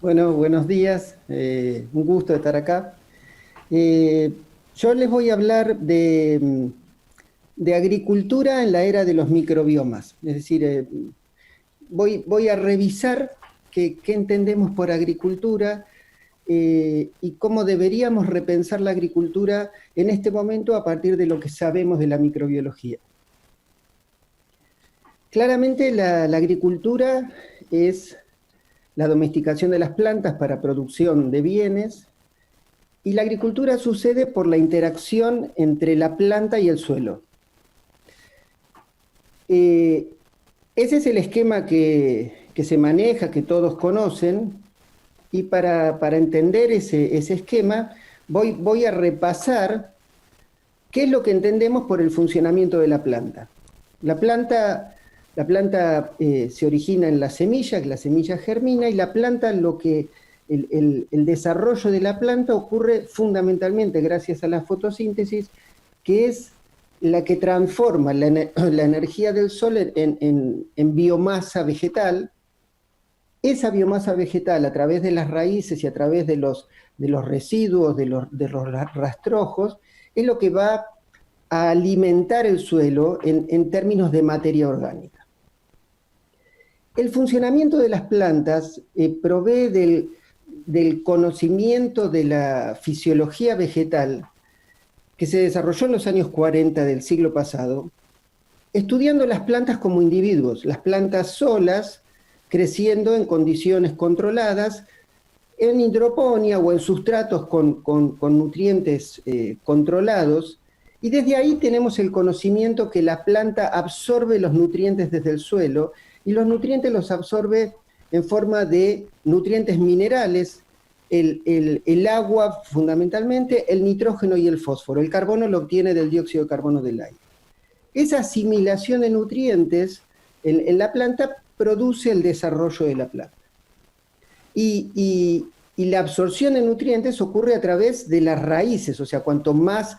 Bueno, buenos días, un gusto estar acá. Eh, yo les voy a hablar de agricultura en la era de los microbiomas, es decir, voy a revisar qué entendemos por agricultura y cómo deberíamos repensar la agricultura en este momento a partir de lo que sabemos de la microbiología. Claramente la agricultura es la domesticación de las plantas para producción de bienes. Y la agricultura sucede por la interacción entre la planta y el suelo. Eh, Ese es el esquema que se maneja, que todos conocen, y para entender ese esquema voy a repasar qué es lo que entendemos por el funcionamiento de la planta. La planta, la planta se origina en la semilla, que la semilla germina, y la planta el desarrollo de la planta ocurre fundamentalmente gracias a la fotosíntesis, que es la que transforma la energía del sol en biomasa vegetal. Esa biomasa vegetal, a través de las raíces y a través de los residuos, de los rastrojos, es lo que va a alimentar el suelo en términos de materia orgánica. El funcionamiento de las plantas provee del conocimiento de la fisiología vegetal que se desarrolló en los años 40 del siglo pasado, estudiando las plantas como individuos, las plantas solas, creciendo en condiciones controladas, en hidroponía o en sustratos con nutrientes controlados, y desde ahí tenemos el conocimiento que la planta absorbe los nutrientes desde el suelo, y los nutrientes los absorbe en forma de nutrientes minerales, el agua fundamentalmente, el nitrógeno y el fósforo. El carbono lo obtiene del dióxido de carbono del aire. Esa asimilación de nutrientes en la planta produce el desarrollo de la planta. Y la absorción de nutrientes ocurre a través de las raíces, o sea, cuanto más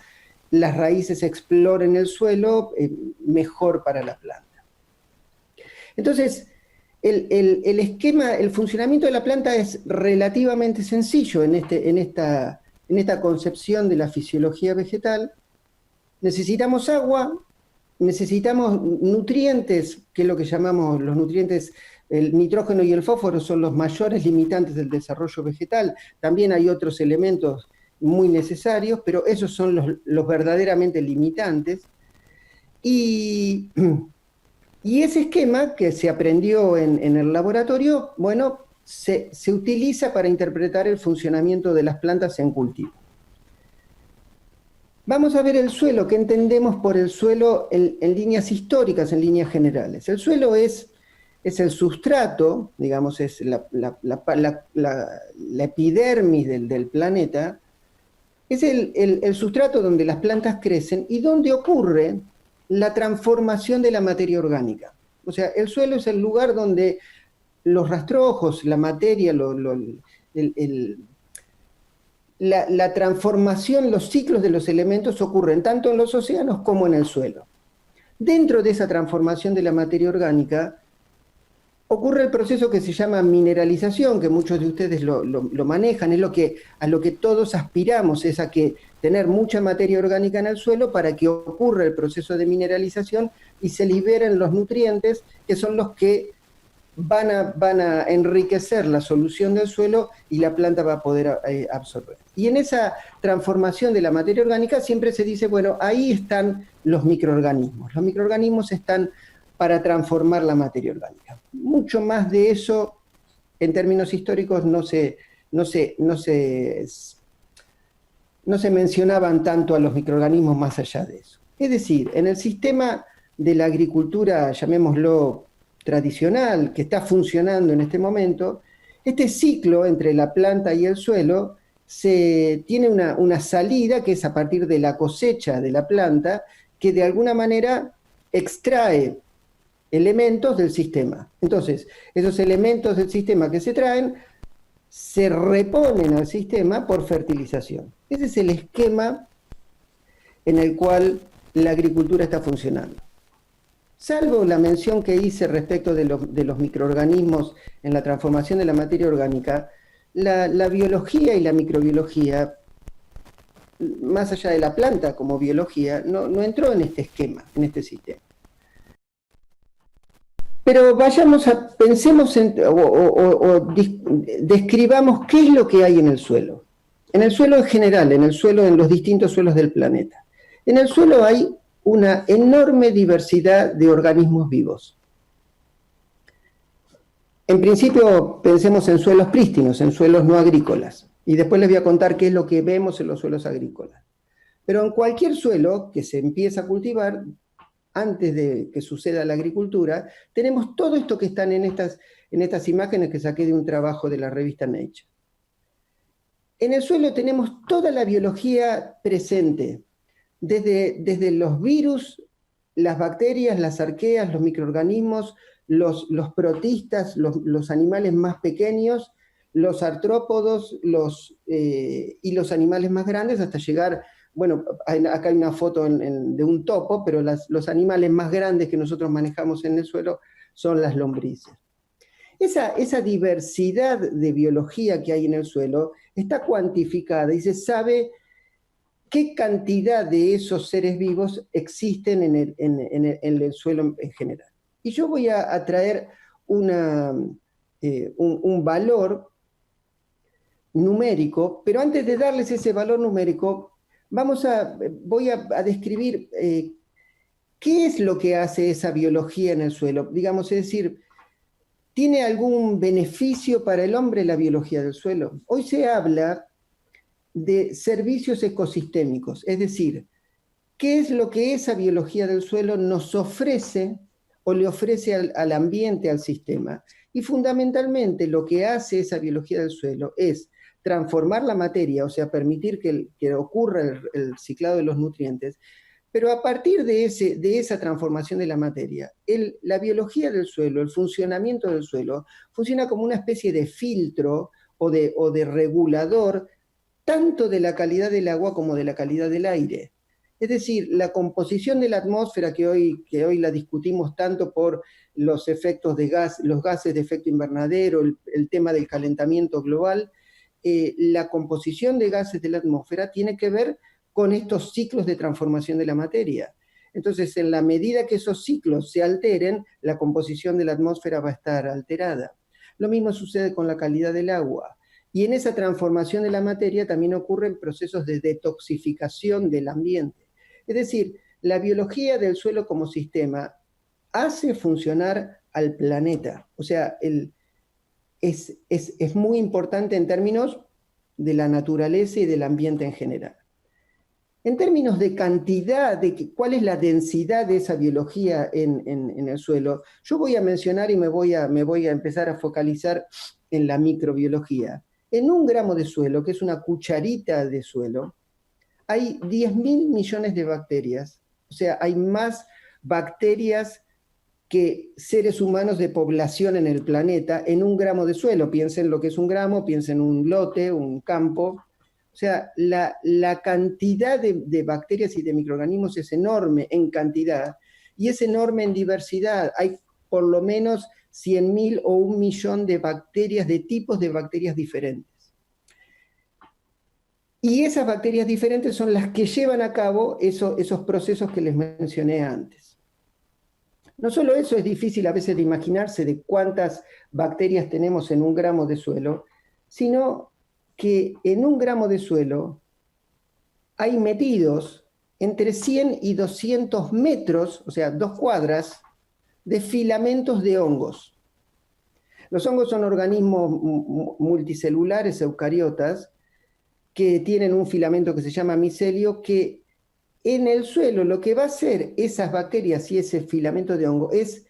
las raíces exploren el suelo, mejor para la planta. Entonces, el esquema, el funcionamiento de la planta es relativamente sencillo en esta concepción de la fisiología vegetal. Necesitamos agua, necesitamos nutrientes, que es lo que llamamos los nutrientes, el nitrógeno y el fósforo son los mayores limitantes del desarrollo vegetal. También hay otros elementos muy necesarios, pero esos son los verdaderamente limitantes. Y ese esquema que se aprendió en el laboratorio, bueno, se utiliza para interpretar el funcionamiento de las plantas en cultivo. Vamos a ver el suelo, qué entendemos por el suelo en líneas históricas, en líneas generales. El suelo es el sustrato, digamos, es la epidermis del planeta, es el sustrato donde las plantas crecen y donde ocurre la transformación de la materia orgánica. O sea, el suelo es el lugar donde los rastrojos, la materia, la transformación, los ciclos de los elementos ocurren tanto en los océanos como en el suelo. Dentro de esa transformación de la materia orgánica ocurre el proceso que se llama mineralización, que muchos de ustedes lo manejan, es a lo que todos aspiramos, es a que tener mucha materia orgánica en el suelo para que ocurra el proceso de mineralización y se liberen los nutrientes, que son los que van a enriquecer la solución del suelo y la planta va a poder absorber. Y en esa transformación de la materia orgánica siempre se dice, bueno, ahí están los microorganismos. Los microorganismos están para transformar la materia orgánica. Mucho más de eso, en términos históricos, no se mencionaban tanto a los microorganismos más allá de eso. Es decir, en el sistema de la agricultura, llamémoslo tradicional, que está funcionando en este momento, este ciclo entre la planta y el suelo tiene una salida que es a partir de la cosecha de la planta, que de alguna manera extrae elementos del sistema. Entonces, esos elementos del sistema que se traen se reponen al sistema por fertilización. Ese es el esquema en el cual la agricultura está funcionando. Salvo la mención que hice respecto de los microorganismos en la transformación de la materia orgánica, la biología y la microbiología, más allá de la planta como biología, no entró en este esquema, en este sistema. Pero pensemos describamos qué es lo que hay en el suelo. En el suelo en general, en los distintos suelos del planeta. En el suelo hay una enorme diversidad de organismos vivos. En principio, pensemos en suelos prístinos, en suelos no agrícolas. Y después les voy a contar qué es lo que vemos en los suelos agrícolas. Pero en cualquier suelo que se empieza a cultivar, antes de que suceda la agricultura, tenemos todo esto que están en estas imágenes que saqué de un trabajo de la revista Nature. En el suelo tenemos toda la biología presente, desde los virus, las bacterias, las arqueas, los microorganismos, los protistas, los animales más pequeños, los artrópodos y los animales más grandes, hasta llegar, bueno, acá hay una foto de un topo, pero los animales más grandes que nosotros manejamos en el suelo son las lombrices. Esa diversidad de biología que hay en el suelo está cuantificada y se sabe qué cantidad de esos seres vivos existen en el suelo en general. Y yo voy a traer un valor numérico, pero antes de darles ese valor numérico, voy a describir qué es lo que hace esa biología en el suelo. Digamos, es decir, ¿tiene algún beneficio para el hombre la biología del suelo? Hoy se habla de servicios ecosistémicos, es decir, ¿qué es lo que esa biología del suelo nos ofrece o le ofrece al ambiente, al sistema? Y fundamentalmente lo que hace esa biología del suelo es transformar la materia, o sea, permitir que ocurra el ciclado de los nutrientes, pero a partir de esa transformación de la materia, la biología del suelo, el funcionamiento del suelo, funciona como una especie de filtro o de regulador tanto de la calidad del agua como de la calidad del aire. Es decir, la composición de la atmósfera que hoy la discutimos tanto por los efectos de los gases de efecto invernadero, el tema del calentamiento global, la composición de gases de la atmósfera tiene que ver con estos ciclos de transformación de la materia. Entonces, en la medida que esos ciclos se alteren, la composición de la atmósfera va a estar alterada. Lo mismo sucede con la calidad del agua. Y en esa transformación de la materia también ocurren procesos de detoxificación del ambiente. Es decir, la biología del suelo como sistema hace funcionar al planeta. O sea, es muy importante en términos de la naturaleza y del ambiente en general. En términos de cantidad, cuál es la densidad de esa biología en el suelo, yo voy a mencionar y me voy a empezar a focalizar en la microbiología. En 1 gramo de suelo, que es una cucharita de suelo, hay 10.000 millones de bacterias. O sea, hay más bacterias que seres humanos de población en el planeta en 1 gramo de suelo. Piensen lo que es 1 gramo, piensen un lote, un campo. O sea, la cantidad de bacterias y de microorganismos es enorme en cantidad y es enorme en diversidad. Hay por lo menos 100.000 o 1 millón de bacterias, de tipos de bacterias diferentes. Y esas bacterias diferentes son las que llevan a cabo esos procesos que les mencioné antes. No solo eso, es difícil a veces de imaginarse de cuántas bacterias tenemos en 1 gramo de suelo, sino que en 1 gramo de suelo hay metidos entre 100 y 200 metros, o sea, 2 cuadras, de filamentos de hongos. Los hongos son organismos multicelulares, eucariotas, que tienen un filamento que se llama micelio, que en el suelo lo que va a hacer esas bacterias y ese filamento de hongo es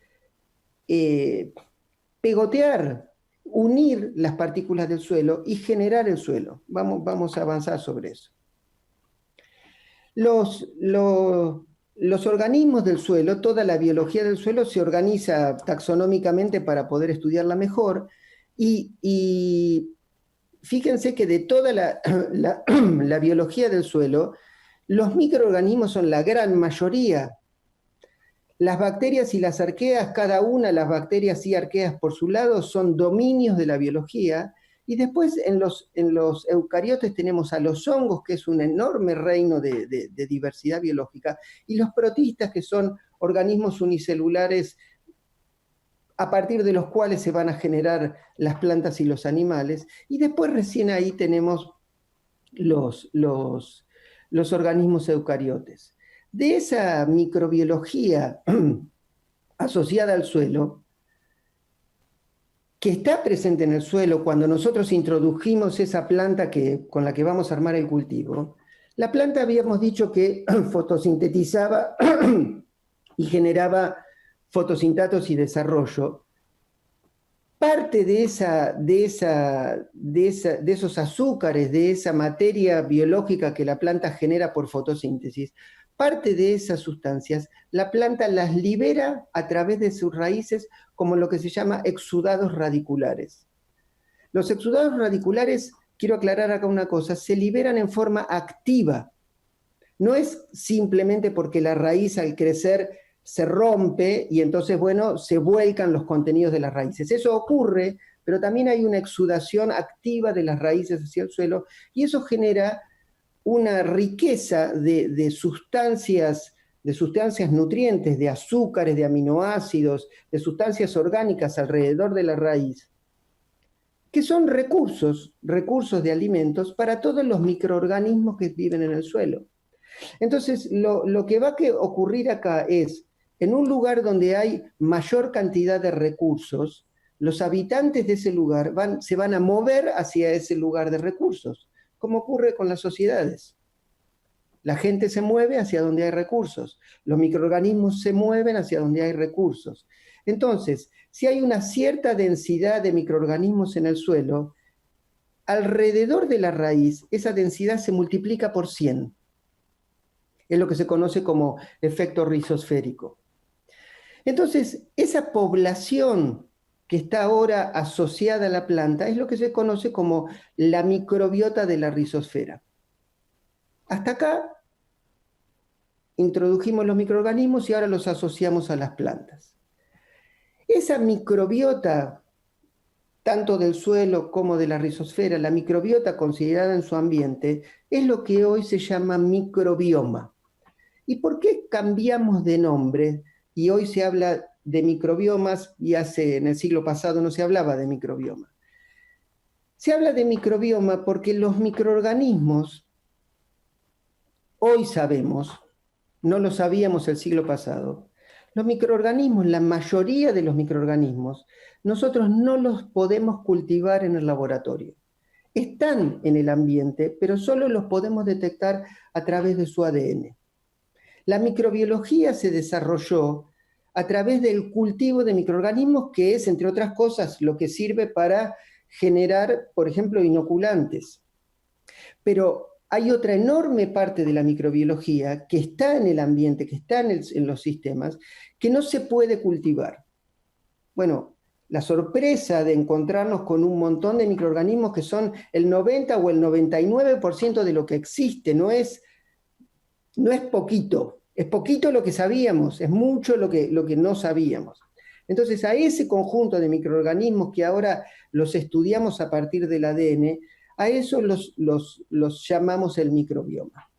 pegotear, unir las partículas del suelo y generar el suelo. Vamos a avanzar sobre eso. Los organismos del suelo, toda la biología del suelo se organiza taxonómicamente para poder estudiarla mejor y fíjense que de toda la biología del suelo, los microorganismos son la gran mayoría. Las bacterias y las arqueas, cada una, las bacterias y arqueas por su lado, son dominios de la biología, Y después en los eucariotes tenemos a los hongos, que es un enorme reino de diversidad biológica, y los protistas, que son organismos unicelulares a partir de los cuales se van a generar las plantas y los animales. Y después recién ahí tenemos los organismos eucariotes. De esa microbiología asociada al suelo, que está presente en el suelo cuando nosotros introdujimos esa planta con la que vamos a armar el cultivo, la planta habíamos dicho que fotosintetizaba y generaba fotosintatos y desarrollo. Parte de esos azúcares, de esa materia biológica que la planta genera por fotosíntesis, parte de esas sustancias, la planta las libera a través de sus raíces como lo que se llama exudados radiculares. Los exudados radiculares, quiero aclarar acá una cosa, se liberan en forma activa. No es simplemente porque la raíz al crecer se rompe y entonces, bueno, se vuelcan los contenidos de las raíces. Eso ocurre, pero también hay una exudación activa de las raíces hacia el suelo y eso genera una riqueza de sustancias nutrientes, de azúcares, de aminoácidos, de sustancias orgánicas alrededor de la raíz, que son recursos de alimentos para todos los microorganismos que viven en el suelo. Entonces, lo que va a ocurrir acá es, en un lugar donde hay mayor cantidad de recursos, los habitantes de ese lugar se van a mover hacia ese lugar de recursos, como ocurre con las sociedades. La gente se mueve hacia donde hay recursos, los microorganismos se mueven hacia donde hay recursos. Entonces, si hay una cierta densidad de microorganismos en el suelo, alrededor de la raíz, esa densidad se multiplica por 100. Es lo que se conoce como efecto rizosférico. Entonces, esa población que está ahora asociada a la planta es lo que se conoce como la microbiota de la rizosfera. Hasta acá introdujimos los microorganismos y ahora los asociamos a las plantas. Esa microbiota, tanto del suelo como de la rizosfera, la microbiota considerada en su ambiente, es lo que hoy se llama microbioma. ¿Y por qué cambiamos de nombre? Y hoy se habla de microbiomas y en el siglo pasado no se hablaba de microbioma. Se habla de microbioma porque los microorganismos, hoy sabemos, no lo sabíamos el siglo pasado, los microorganismos, la mayoría de los microorganismos, nosotros no los podemos cultivar en el laboratorio. Están en el ambiente, pero solo los podemos detectar a través de su ADN. La microbiología se desarrolló a través del cultivo de microorganismos, que es, entre otras cosas, lo que sirve para generar, por ejemplo, inoculantes. Pero hay otra enorme parte de la microbiología que está en el ambiente, que está en los sistemas, que no se puede cultivar. Bueno, la sorpresa de encontrarnos con un montón de microorganismos que son el 90 o el 99% de lo que existe, no es poquito, es poquito lo que sabíamos, es mucho lo que no sabíamos. Entonces, a ese conjunto de microorganismos que ahora los estudiamos a partir del ADN, a eso los llamamos el microbioma.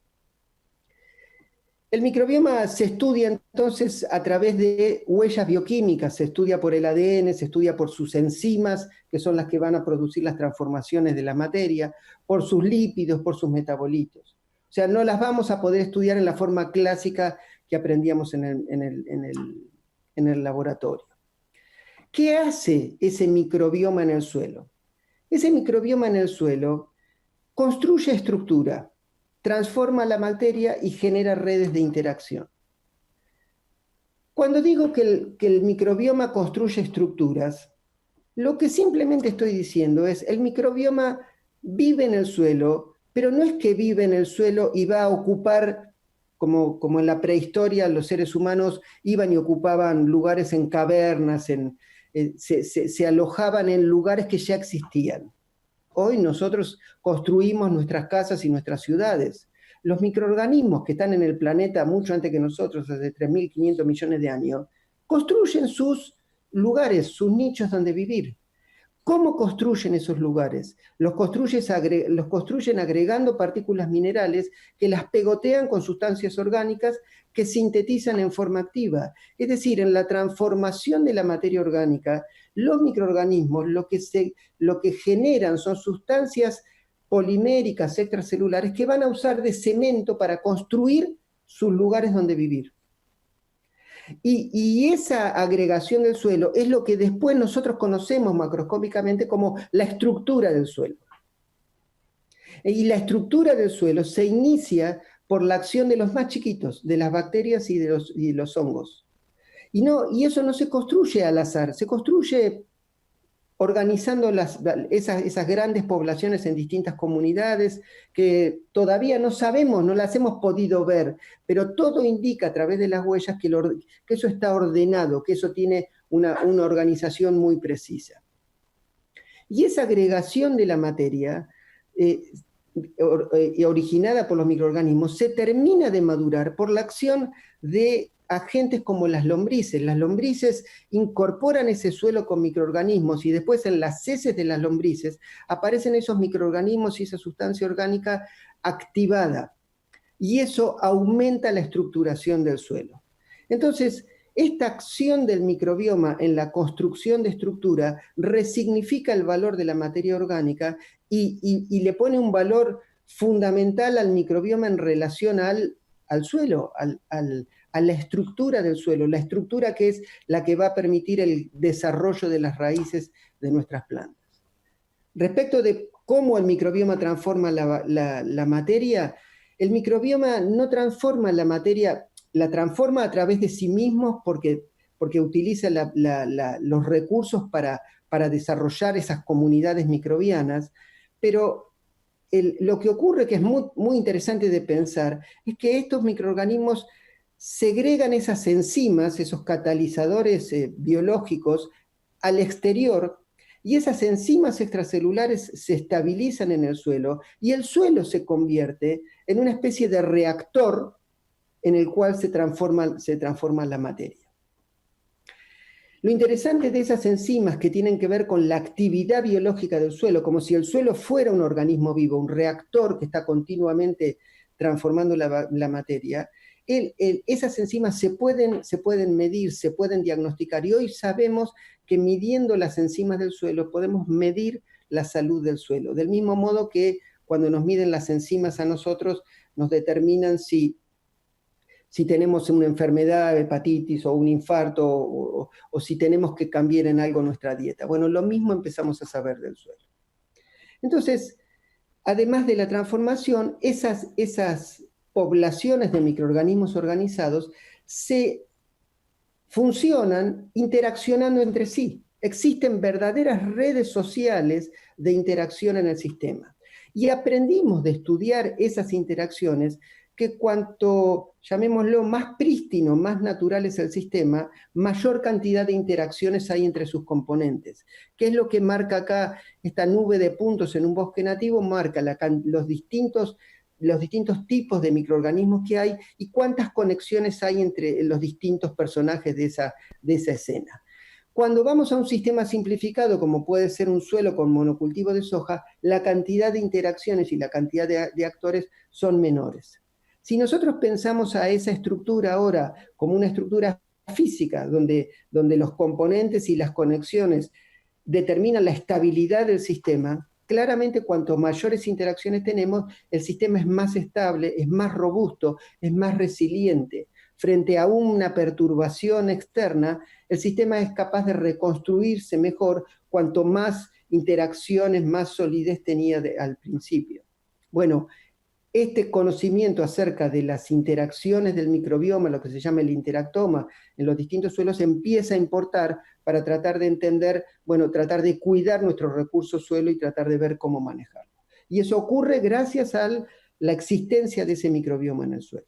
El microbioma se estudia entonces a través de huellas bioquímicas, se estudia por el ADN, se estudia por sus enzimas, que son las que van a producir las transformaciones de la materia, por sus lípidos, por sus metabolitos. O sea, no las vamos a poder estudiar en la forma clásica que aprendíamos en el laboratorio. ¿Qué hace ese microbioma en el suelo? Ese microbioma en el suelo construye estructura, transforma la materia y genera redes de interacción. Cuando digo que el microbioma construye estructuras, lo que simplemente estoy diciendo es el microbioma vive en el suelo, pero no es que vive en el suelo y va a ocupar, como en la prehistoria los seres humanos iban y ocupaban lugares en cavernas, se alojaban en lugares que ya existían. Hoy nosotros construimos nuestras casas y nuestras ciudades. Los microorganismos que están en el planeta mucho antes que nosotros, hace 3.500 millones de años, construyen sus lugares, sus nichos donde vivir. ¿Cómo construyen esos lugares? Los construyen agregando partículas minerales que las pegotean con sustancias orgánicas que sintetizan en forma activa. Es decir, en la transformación de la materia orgánica, los microorganismos lo que generan son sustancias poliméricas extracelulares que van a usar de cemento para construir sus lugares donde vivir. Y esa agregación del suelo es lo que después nosotros conocemos macroscópicamente como la estructura del suelo. Y la estructura del suelo se inicia por la acción de los más chiquitos, de las bacterias y de los hongos. Y eso no se construye al azar, se construye organizando esas grandes poblaciones en distintas comunidades que todavía no sabemos, no las hemos podido ver, pero todo indica a través de las huellas que eso está ordenado, que eso tiene una organización muy precisa. Y esa agregación de la materia originada por los microorganismos se termina de madurar por la acción de agentes como las lombrices. Las lombrices incorporan ese suelo con microorganismos y después en las heces de las lombrices aparecen esos microorganismos y esa sustancia orgánica activada. Y eso aumenta la estructuración del suelo. Entonces, esta acción del microbioma en la construcción de estructura resignifica el valor de la materia orgánica y le pone un valor fundamental al microbioma en relación al suelo, a la estructura del suelo, la estructura que es la que va a permitir el desarrollo de las raíces de nuestras plantas. Respecto de cómo el microbioma transforma la materia, el microbioma no transforma la materia, la transforma a través de sí mismo porque utiliza los recursos para desarrollar esas comunidades microbianas, pero lo que ocurre, que es muy, muy interesante de pensar, es que estos microorganismos segregan esas enzimas, esos catalizadores biológicos, al exterior, y esas enzimas extracelulares se estabilizan en el suelo, y el suelo se convierte en una especie de reactor en el cual se transforma la materia. Lo interesante de esas enzimas que tienen que ver con la actividad biológica del suelo, como si el suelo fuera un organismo vivo, un reactor que está continuamente transformando la materia, esas enzimas se pueden medir, se pueden diagnosticar, y hoy sabemos que midiendo las enzimas del suelo podemos medir la salud del suelo, del mismo modo que cuando nos miden las enzimas a nosotros nos determinan si tenemos una enfermedad, hepatitis o un infarto, o si tenemos que cambiar en algo nuestra dieta. Bueno, lo mismo empezamos a saber del suelo. Entonces, además de la transformación, esas poblaciones de microorganismos organizados se funcionan interaccionando entre sí. Existen verdaderas redes sociales de interacción en el sistema. Y aprendimos de estudiar esas interacciones que cuanto, llamémoslo, más prístino, más natural es el sistema, mayor cantidad de interacciones hay entre sus componentes. ¿Qué es lo que marca acá esta nube de puntos en un bosque nativo? Marca los distintos tipos de microorganismos que hay y cuántas conexiones hay entre los distintos personajes de esa escena. Cuando vamos a un sistema simplificado, como puede ser un suelo con monocultivo de soja, la cantidad de interacciones y la cantidad de actores son menores. Si nosotros pensamos a esa estructura ahora como una estructura física, donde los componentes y las conexiones determinan la estabilidad del sistema, claramente cuanto mayores interacciones tenemos, el sistema es más estable, es más robusto, es más resiliente. Frente a una perturbación externa, el sistema es capaz de reconstruirse mejor cuanto más interacciones, más solidez tenía al principio. Bueno, este conocimiento acerca de las interacciones del microbioma, lo que se llama el interactoma, en los distintos suelos, empieza a importar para tratar de entender, bueno, tratar de cuidar nuestro recurso suelo y tratar de ver cómo manejarlo. Y eso ocurre gracias a la existencia de ese microbioma en el suelo.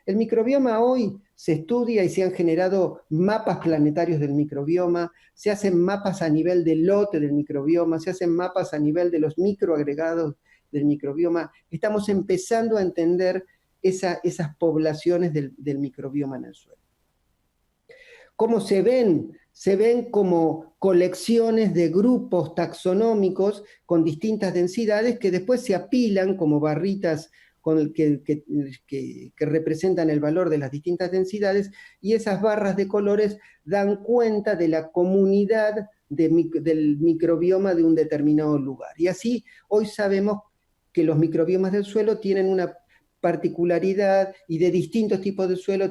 El microbioma hoy se estudia y se han generado mapas planetarios del microbioma, se hacen mapas a nivel del lote del microbioma, se hacen mapas a nivel de los microagregados del microbioma. Estamos empezando a entender esas poblaciones del microbioma en el suelo. ¿Cómo se ven se ven como colecciones de grupos taxonómicos con distintas densidades que después se apilan como barritas que representan el valor de las distintas densidades, y esas barras de colores dan cuenta de la comunidad del microbioma de un determinado lugar. Y así hoy sabemos que los microbiomas del suelo tienen una particularidad, y de distintos tipos de suelo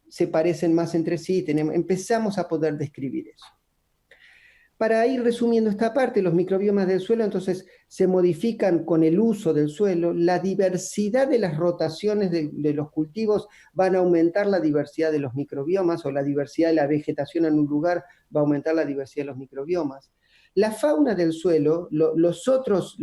se parecen más entre sí, empezamos a poder describir eso. Para ir resumiendo esta parte, los microbiomas del suelo entonces se modifican con el uso del suelo, la diversidad de las rotaciones de los cultivos van a aumentar la diversidad de los microbiomas, o la diversidad de la vegetación en un lugar va a aumentar la diversidad de los microbiomas. La fauna del suelo, los otros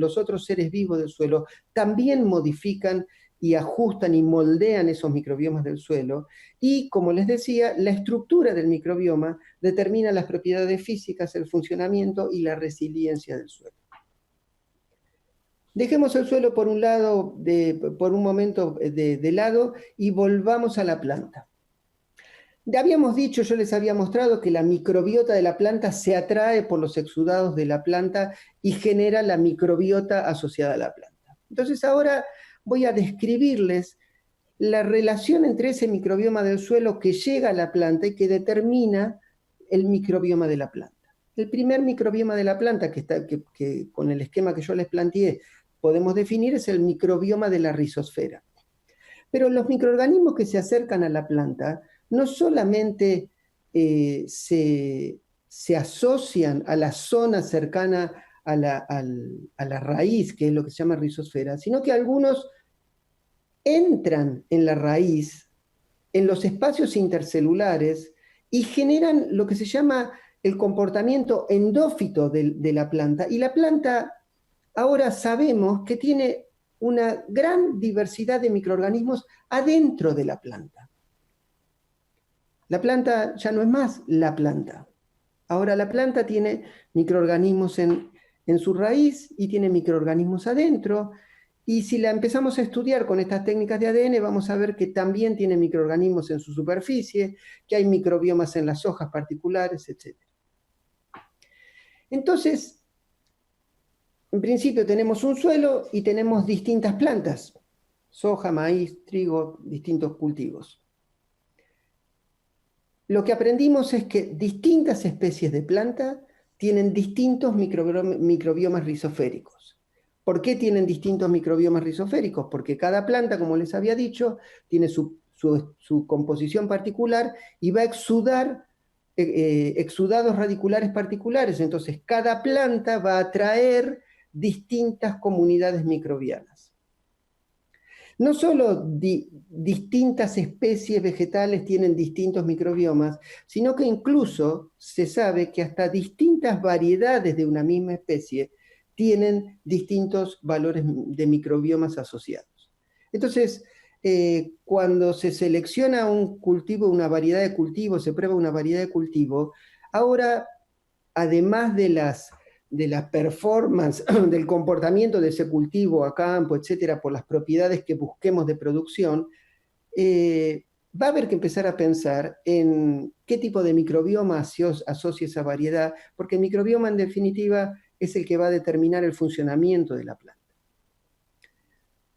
seres vivos del suelo, también modifican y ajustan y moldean esos microbiomas del suelo, y como les decía, la estructura del microbioma determina las propiedades físicas, el funcionamiento y la resiliencia del suelo. Dejemos el suelo por un momento de lado, y volvamos a la planta. Habíamos dicho, yo les había mostrado que la microbiota de la planta se atrae por los exudados de la planta y genera la microbiota asociada a la planta. Entonces ahora voy a describirles la relación entre ese microbioma del suelo que llega a la planta y que determina el microbioma de la planta. El primer microbioma de la planta, que con el esquema que yo les planteé podemos definir, es el microbioma de la rizosfera. Pero los microorganismos que se acercan a la planta no solamente se asocian a la zona cercana a la raíz, que es lo que se llama rizosfera, sino que algunos entran en la raíz, en los espacios intercelulares, y generan lo que se llama el comportamiento endófito de la planta. Y la planta ahora sabemos que tiene una gran diversidad de microorganismos adentro de la planta. La planta ya no es más la planta. Ahora la planta tiene microorganismos en su raíz y tiene microorganismos adentro. Y si la empezamos a estudiar con estas técnicas de ADN, vamos a ver que también tiene microorganismos en su superficie, que hay microbiomas en las hojas particulares, etc. Entonces, en principio tenemos un suelo y tenemos distintas plantas: soja, maíz, trigo, distintos cultivos. Lo que aprendimos es que distintas especies de planta tienen distintos microbiomas rizosféricos. ¿Por qué tienen distintos microbiomas rizosféricos? Porque cada planta, como les había dicho, tiene su composición particular y va a exudar exudados radiculares particulares. Entonces, cada planta va a atraer distintas comunidades microbianas. No solo distintas especies vegetales tienen distintos microbiomas, sino que incluso se sabe que hasta distintas variedades de una misma especie tienen distintos valores de microbiomas asociados. Entonces, cuando se selecciona un cultivo, una variedad de cultivo, se prueba una variedad de cultivo, ahora, además de la performance, del comportamiento de ese cultivo a campo, etcétera, por las propiedades que busquemos de producción, va a haber que empezar a pensar en qué tipo de microbioma asocia esa variedad, porque el microbioma, en definitiva, es el que va a determinar el funcionamiento de la planta.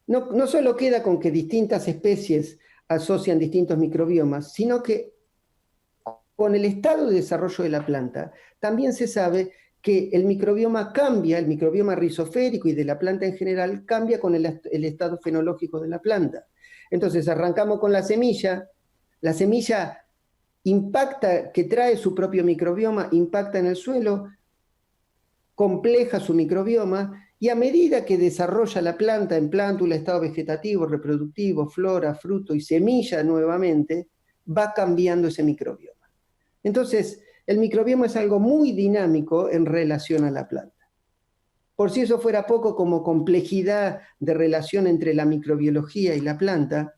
No solo queda con que distintas especies asocian distintos microbiomas, sino que con el estado de desarrollo de la planta también se sabe que el microbioma cambia, el microbioma rizosférico y de la planta en general cambia con el estado fenológico de la planta. Entonces arrancamos con la semilla impacta, que trae su propio microbioma, impacta en el suelo, compleja su microbioma, y a medida que desarrolla la planta en plántula, estado vegetativo, reproductivo, flora, fruto y semilla nuevamente, va cambiando ese microbioma. Entonces, el microbioma es algo muy dinámico en relación a la planta. Por si eso fuera poco, como complejidad de relación entre la microbiología y la planta,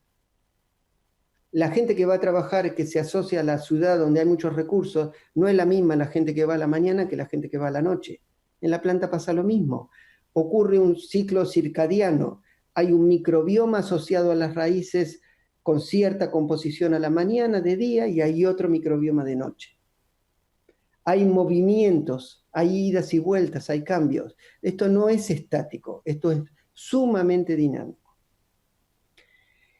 la gente que va a trabajar, que se asocia a la ciudad donde hay muchos recursos, no es la misma la gente que va a la mañana que la gente que va a la noche. En la planta pasa lo mismo. Ocurre un ciclo circadiano. Hay un microbioma asociado a las raíces con cierta composición a la mañana, de día, y hay otro microbioma de noche. hay movimientos, hay idas y vueltas, hay cambios. Esto no es estático, esto es sumamente dinámico.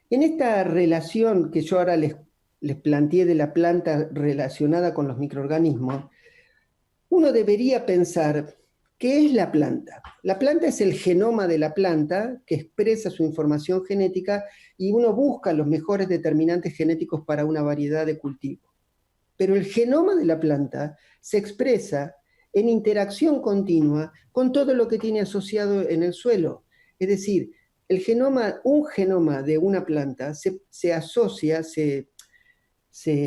En esta relación que yo ahora les planteé de la planta relacionada con los microorganismos, uno debería pensar, ¿qué es la planta? La planta es el genoma de la planta que expresa su información genética y uno busca los mejores determinantes genéticos para una variedad de cultivos. Pero el genoma de la planta se expresa en interacción continua con todo lo que tiene asociado en el suelo. Es decir, un genoma de una planta se asocia, se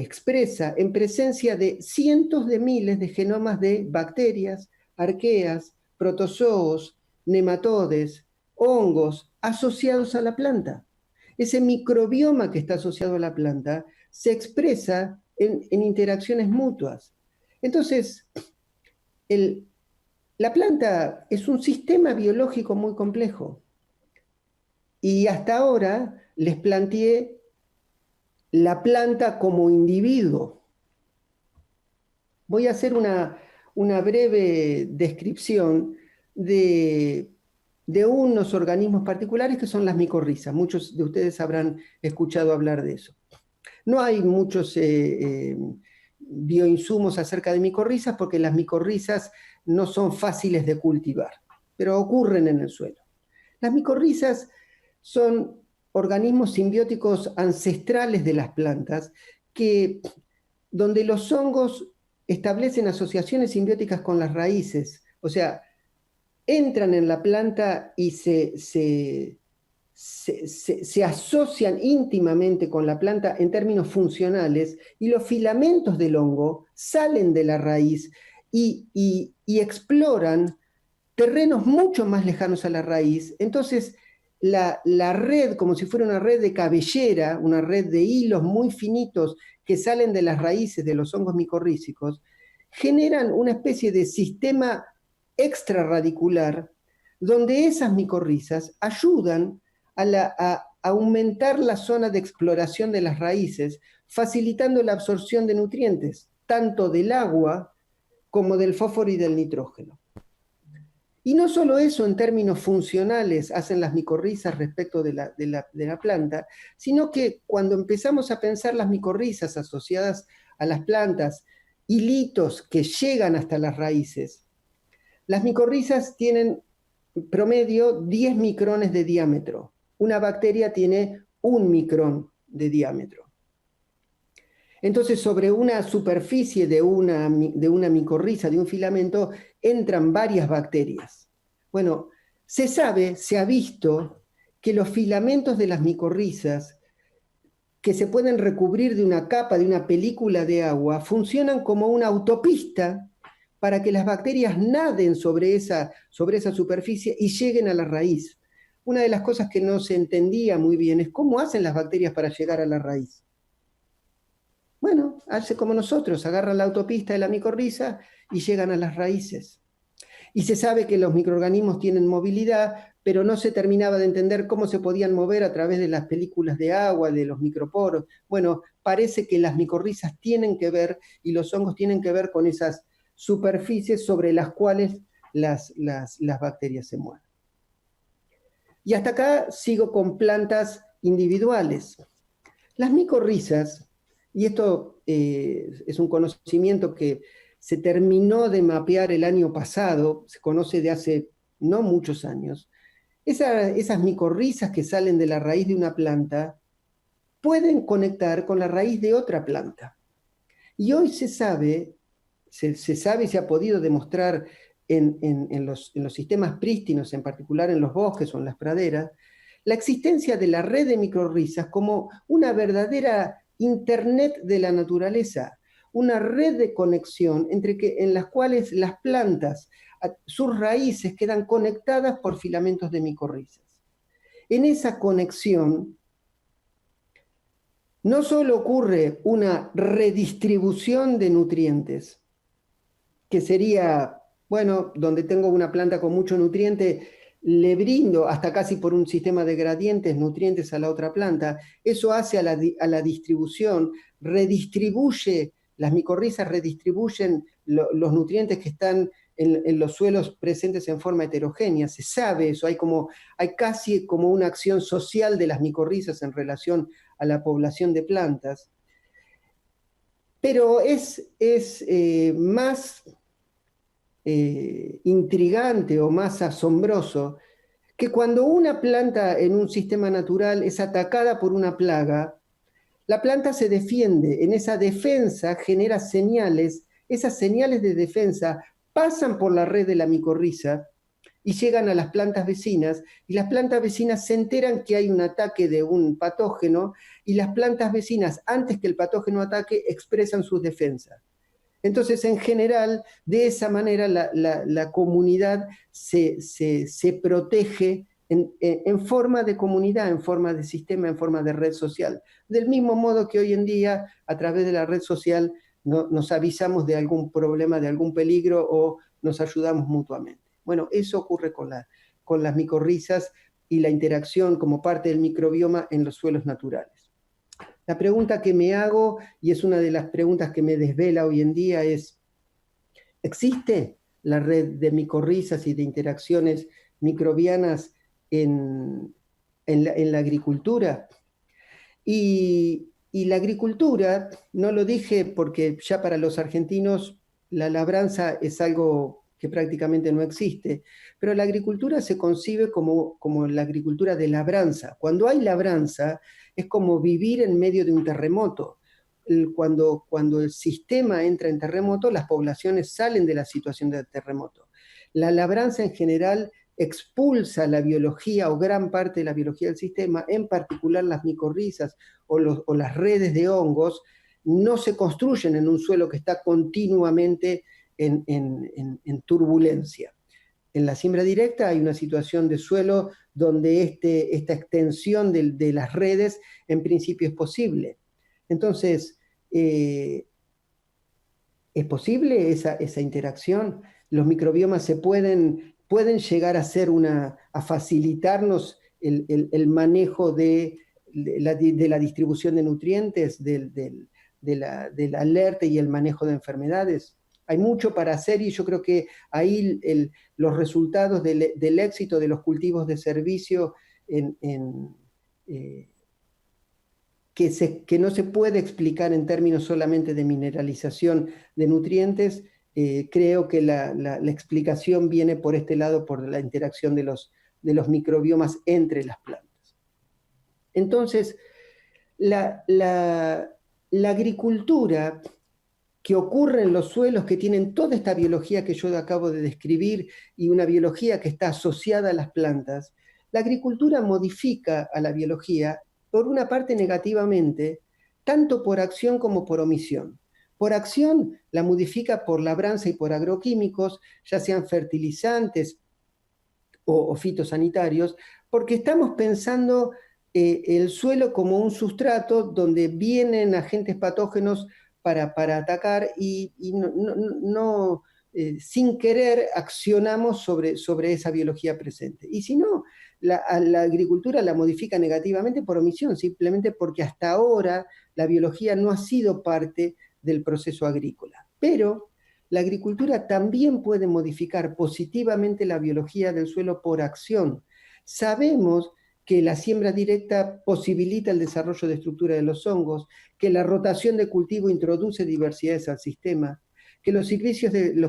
expresa en presencia de cientos de miles de genomas de bacterias, arqueas, protozoos, nematodes, hongos asociados a la planta. Ese microbioma que está asociado a la planta se expresa en interacciones mutuas. Entonces, la planta es un sistema biológico muy complejo. Y hasta ahora les planteé la planta como individuo. Voy a hacer una breve descripción de unos organismos particulares que son las micorrizas. Muchos de ustedes habrán escuchado hablar de eso. No hay muchos bioinsumos acerca de micorrizas porque las micorrizas no son fáciles de cultivar, pero ocurren en el suelo. Las micorrizas son organismos simbióticos ancestrales de las plantas donde los hongos establecen asociaciones simbióticas con las raíces, o sea, entran en la planta y se asocian íntimamente con la planta en términos funcionales y los filamentos del hongo salen de la raíz y exploran terrenos mucho más lejanos a la raíz. Entonces, la red, como si fuera una red de cabellera, una red de hilos muy finitos que salen de las raíces de los hongos micorrízicos, generan una especie de sistema extrarradicular donde esas micorrizas ayudan a aumentar la zona de exploración de las raíces, facilitando la absorción de nutrientes, tanto del agua como del fósforo y del nitrógeno. Y no solo eso en términos funcionales hacen las micorrizas respecto de la planta, sino que cuando empezamos a pensar las micorrizas asociadas a las plantas, hilitos que llegan hasta las raíces, las micorrizas tienen promedio 10 micrones de diámetro. Una bacteria tiene 1 micrón de diámetro. Entonces, sobre una superficie de una micorriza, de un filamento, entran varias bacterias. Bueno, se ha visto que los filamentos de las micorrizas, que se pueden recubrir de una capa, de una película de agua, funcionan como una autopista para que las bacterias naden sobre esa superficie y lleguen a la raíz. Una de las cosas que no se entendía muy bien es cómo hacen las bacterias para llegar a la raíz. Bueno, hace como nosotros, agarran la autopista de la micorriza y llegan a las raíces. Y se sabe que los microorganismos tienen movilidad, pero no se terminaba de entender cómo se podían mover a través de las películas de agua, de los microporos. Bueno, parece que las micorrizas tienen que ver, y los hongos tienen que ver con esas superficies sobre las cuales las bacterias se mueven. Y hasta acá sigo con plantas individuales. Las micorrizas, y esto es un conocimiento que se terminó de mapear el año pasado, se conoce de hace no muchos años, esas micorrizas que salen de la raíz de una planta pueden conectar con la raíz de otra planta. Y hoy se sabe y se ha podido demostrar en los sistemas prístinos, en particular en los bosques o en las praderas, la existencia de la red de micorrizas como una verdadera Internet de la naturaleza, una red de conexión en las cuales las plantas, sus raíces quedan conectadas por filamentos de micorrizas. En esa conexión no solo ocurre una redistribución de nutrientes, que sería, bueno, donde tengo una planta con mucho nutriente, le brindo hasta casi por un sistema de gradientes nutrientes a la otra planta. Eso hace a la distribución, redistribuye las micorrizas redistribuyen los nutrientes que están en los suelos presentes en forma heterogénea. Se sabe eso, hay casi como una acción social de las micorrizas en relación a la población de plantas. Pero es más intrigante o más asombroso que cuando una planta en un sistema natural es atacada por una plaga, la planta se defiende, en esa defensa genera señales, esas señales de defensa pasan por la red de la micorriza y llegan a las plantas vecinas, y las plantas vecinas se enteran que hay un ataque de un patógeno, y las plantas vecinas, antes que el patógeno ataque, expresan sus defensas. Entonces, en general, de esa manera la comunidad se protege en forma de comunidad, en forma de sistema, en forma de red social. Del mismo modo que hoy en día, a través de la red social, nos avisamos de algún problema, de algún peligro, o nos ayudamos mutuamente. Bueno, eso ocurre con las micorrizas y la interacción como parte del microbioma en los suelos naturales. La pregunta que me hago, y es una de las preguntas que me desvela hoy en día, es: ¿existe la red de micorrizas y de interacciones microbianas en la agricultura? Y la agricultura, no lo dije porque ya para los argentinos la labranza es algo que prácticamente no existe, pero la agricultura se concibe como la agricultura de labranza. Cuando hay labranza es como vivir en medio de un terremoto. Cuando el sistema entra en terremoto, las poblaciones salen de la situación de terremoto. La labranza en general expulsa la biología o gran parte de la biología del sistema, en particular las micorrizas o las redes de hongos, no se construyen en un suelo que está continuamente en turbulencia. En la siembra directa hay una situación de suelo donde esta extensión de las redes en principio es posible. Entonces, ¿es posible esa interacción? Los microbiomas pueden llegar a facilitarnos el manejo de la distribución de nutrientes, de la alerta y el manejo de enfermedades. Hay mucho para hacer, y yo creo que ahí los resultados del éxito de los cultivos de servicio que no se puede explicar en términos solamente de mineralización de nutrientes, creo que la explicación viene por este lado, por la interacción de los microbiomas entre las plantas. Entonces, la agricultura que ocurre en los suelos que tienen toda esta biología que yo acabo de describir, y una biología que está asociada a las plantas, la agricultura modifica a la biología, por una parte negativamente, tanto por acción como por omisión. Por acción la modifica por labranza y por agroquímicos, ya sean fertilizantes o fitosanitarios, porque estamos pensando el suelo como un sustrato donde vienen agentes patógenos para atacar, y sin querer accionamos sobre esa biología presente. Y si no, la agricultura la modifica negativamente por omisión, simplemente porque hasta ahora la biología no ha sido parte del proceso agrícola. Pero la agricultura también puede modificar positivamente la biología del suelo por acción. Sabemos que la siembra directa posibilita el desarrollo de estructura de los hongos, que la rotación de cultivo introduce diversidades al sistema, que los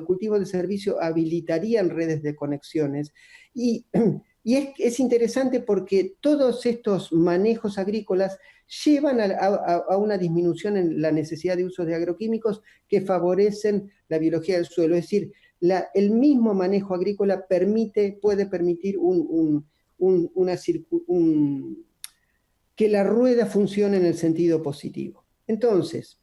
cultivos de servicio habilitarían redes de conexiones. Y es interesante porque todos estos manejos agrícolas llevan a una disminución en la necesidad de uso de agroquímicos que favorecen la biología del suelo. Es decir, el mismo manejo agrícola puede permitir que la rueda funcione en el sentido positivo. Entonces,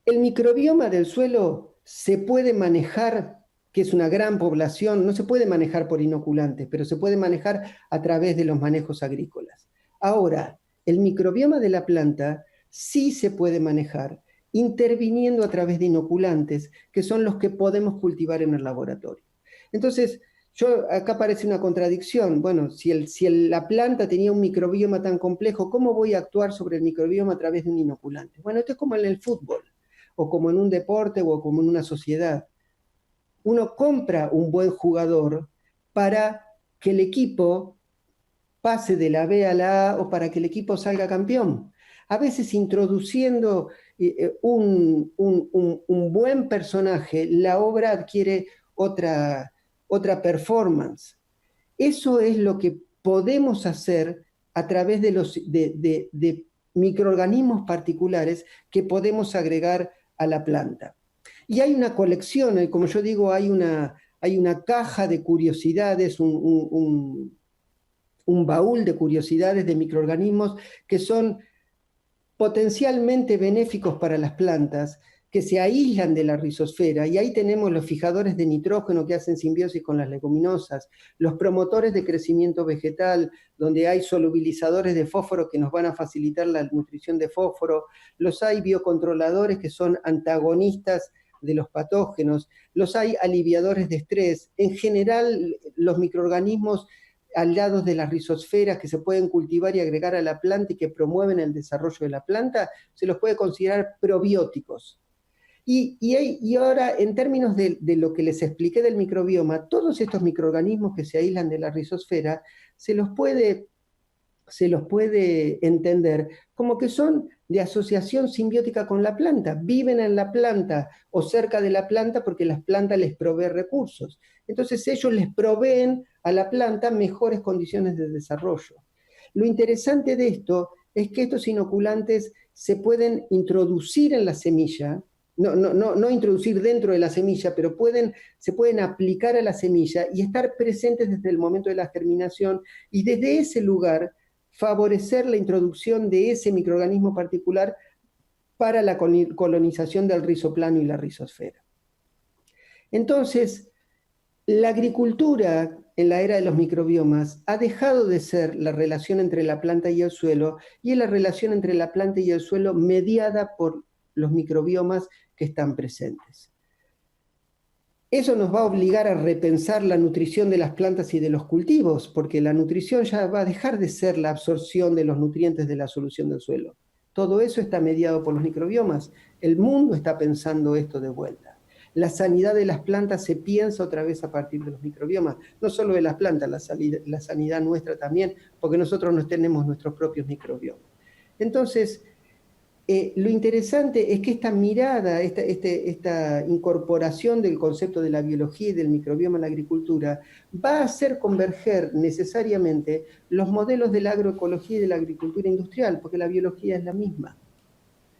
el microbioma del suelo se puede manejar, que es una gran población, no se puede manejar por inoculantes, pero se puede manejar a través de los manejos agrícolas. Ahora, el microbioma de la planta sí se puede manejar interviniendo a través de inoculantes, que son los que podemos cultivar en el laboratorio. Entonces, Acá parece una contradicción. Bueno, la planta tenía un microbioma tan complejo, ¿cómo voy a actuar sobre el microbioma a través de un inoculante? Bueno, esto es como en el fútbol, o como en un deporte, o como en una sociedad. Uno compra un buen jugador para que el equipo pase de la B a la A o para que el equipo salga campeón. A veces introduciendo un buen personaje, la obra adquiere otra performance. Eso es lo que podemos hacer a través de microorganismos particulares que podemos agregar a la planta. Y hay una colección, como yo digo, hay una caja de curiosidades, un baúl de curiosidades de microorganismos que son potencialmente benéficos para las plantas, que se aíslan de la rizosfera, y ahí tenemos los fijadores de nitrógeno que hacen simbiosis con las leguminosas, los promotores de crecimiento vegetal, donde hay solubilizadores de fósforo que nos van a facilitar la nutrición de fósforo, los hay biocontroladores que son antagonistas de los patógenos, los hay aliviadores de estrés. En general, los microorganismos aliados de las rizosferas que se pueden cultivar y agregar a la planta y que promueven el desarrollo de la planta, se los puede considerar probióticos. Y ahora, en términos de lo que les expliqué del microbioma, todos estos microorganismos que se aíslan de la rizosfera, se los puede entender como que son de asociación simbiótica con la planta, viven en la planta o cerca de la planta porque la planta les provee recursos. Entonces ellos les proveen a la planta mejores condiciones de desarrollo. Lo interesante de esto es que estos inoculantes se pueden introducir en la semilla, no introducir dentro de la semilla, pero se pueden aplicar a la semilla y estar presentes desde el momento de la germinación, y desde ese lugar favorecer la introducción de ese microorganismo particular para la colonización del rizoplano y la rizosfera. Entonces, la agricultura en la era de los microbiomas ha dejado de ser la relación entre la planta y el suelo, y es la relación entre la planta y el suelo mediada por los microbiomas que están presentes. Eso nos va a obligar a repensar la nutrición de las plantas y de los cultivos, porque la nutrición ya va a dejar de ser la absorción de los nutrientes de la solución del suelo. Todo eso está mediado por los microbiomas. El mundo está pensando esto de vuelta. La sanidad de las plantas se piensa otra vez a partir de los microbiomas, no solo de las plantas, la sanidad nuestra también, porque nosotros no tenemos nuestros propios microbiomas. Entonces, lo interesante es que esta mirada, esta incorporación del concepto de la biología y del microbioma en la agricultura va a hacer converger necesariamente los modelos de la agroecología y de la agricultura industrial, porque la biología es la misma.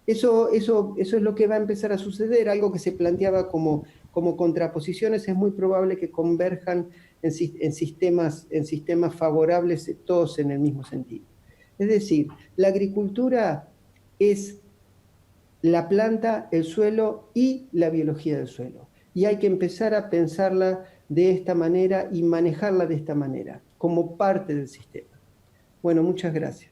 Eso es lo que va a empezar a suceder, algo que se planteaba como contraposiciones, es muy probable que converjan en sistemas favorables, todos en el mismo sentido. Es decir, la agricultura es la planta, el suelo y la biología del suelo. Y hay que empezar a pensarla de esta manera y manejarla de esta manera, como parte del sistema. Bueno, muchas gracias.